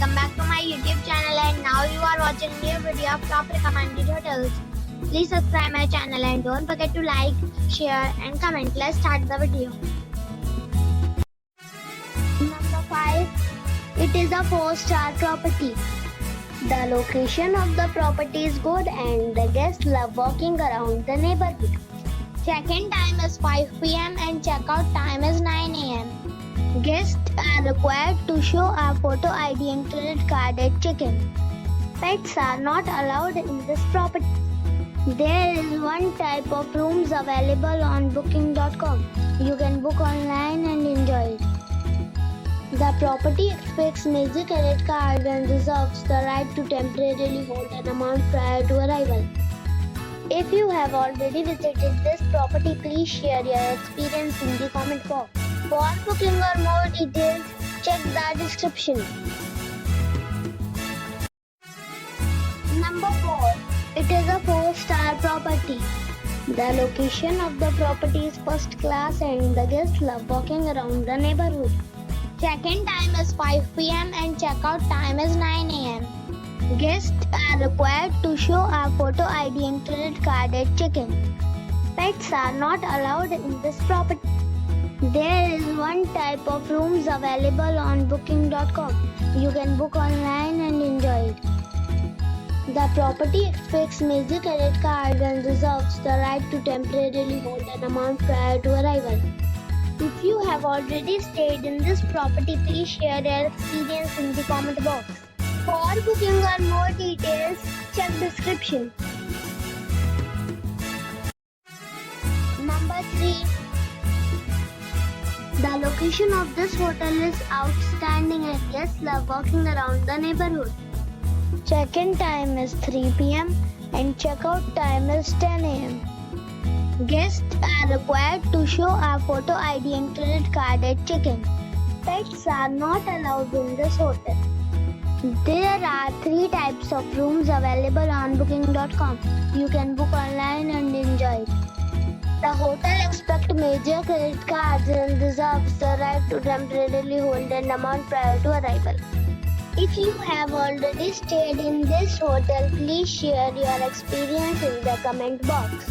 welcome back to my YouTube channel, and now you are watching a new video of top recommended hotels. Please subscribe my channel and don't forget to like, share and comment. Let's start the video. Number 5. It is a 4-star property. The location of the property is good and the guests love walking around the neighborhood. Check-in time is 5 p.m. and check-out time is 9 a.m. Guests are required to show a photo ID and credit card at check-in. Pets are not allowed in this property. There is one type of rooms available on booking.com. You can book online and enjoy it. The property expects major credit card and reserves the right to temporarily hold an amount prior to arrival. If you have already visited this property, please share your experience in the comment box. For booking or more details, check the description. Number 4. It is a 4-star property. The location of the property is first class and the guests love walking around the neighborhood. Check-in time is 5 p.m. and check-out time is 9 a.m. Guests are required to show a photo ID and credit card at check-in. Pets are not allowed in this property. There is one type of rooms available on booking.com. You can book online and enjoy it. The property expects major credit card and reserves the right to temporarily hold an amount prior to arrival. If you have already stayed in this property, please share your experience in the comment box. For booking or more details, check description. Number 3. The location of this hotel is outstanding and guests love walking around the neighborhood. Check-in time is 3 p.m. and check-out time is 10 a.m. Guests are required to show a photo ID and credit card at check-in. Pets are not allowed in this hotel. There are 3 types of rooms available on booking.com. You can book online and enjoy it. The hotel expects major credit cards and reserves the right to temporarily hold an amount prior to arrival. If you have already stayed in this hotel, please share your experience in the comment box.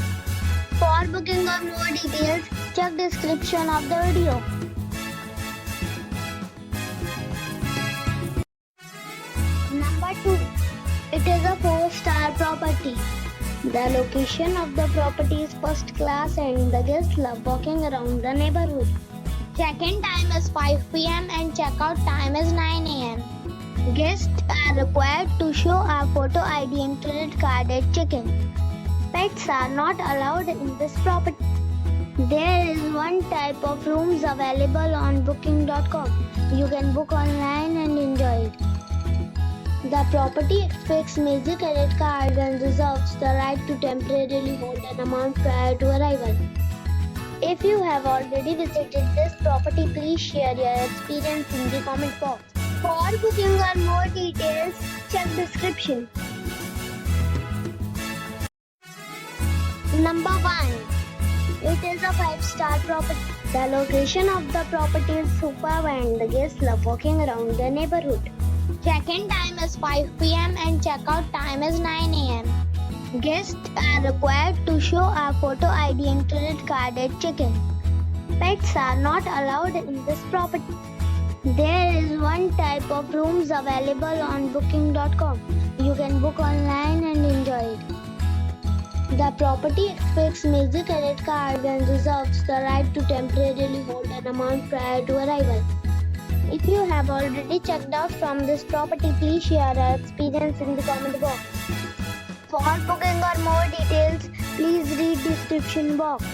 For booking or more details, check description of the video. Number 2. It is a 4-star property. The location of the property is first class and the guests love walking around the neighborhood. Check-in time is 5 p.m. and check-out time is 9 a.m. Guests are required to show a photo ID and credit card at check-in. Pets are not allowed in this property. There is one type of rooms available on booking.com. You can book online and enjoy it. The property expects major credit card and reserves the right to temporarily hold an amount prior to arrival. If you have already visited this property, please share your experience in the comment box. For booking or more details, check description. Number 1. It is a 5-star property. The location of the property is superb and the guests love walking around the neighborhood. Check-in time is 5 p.m. and check-out time is 9 a.m. Guests are required to show a photo ID and credit card at check-in. Pets are not allowed in this property. There is one type of rooms available on booking.com. You can book online and enjoy it. The property expects major credit card and reserves the right to temporarily hold an amount prior to arrival. If you have already checked out from this property, please share your experience in the comment box. For booking or more details, please read description box.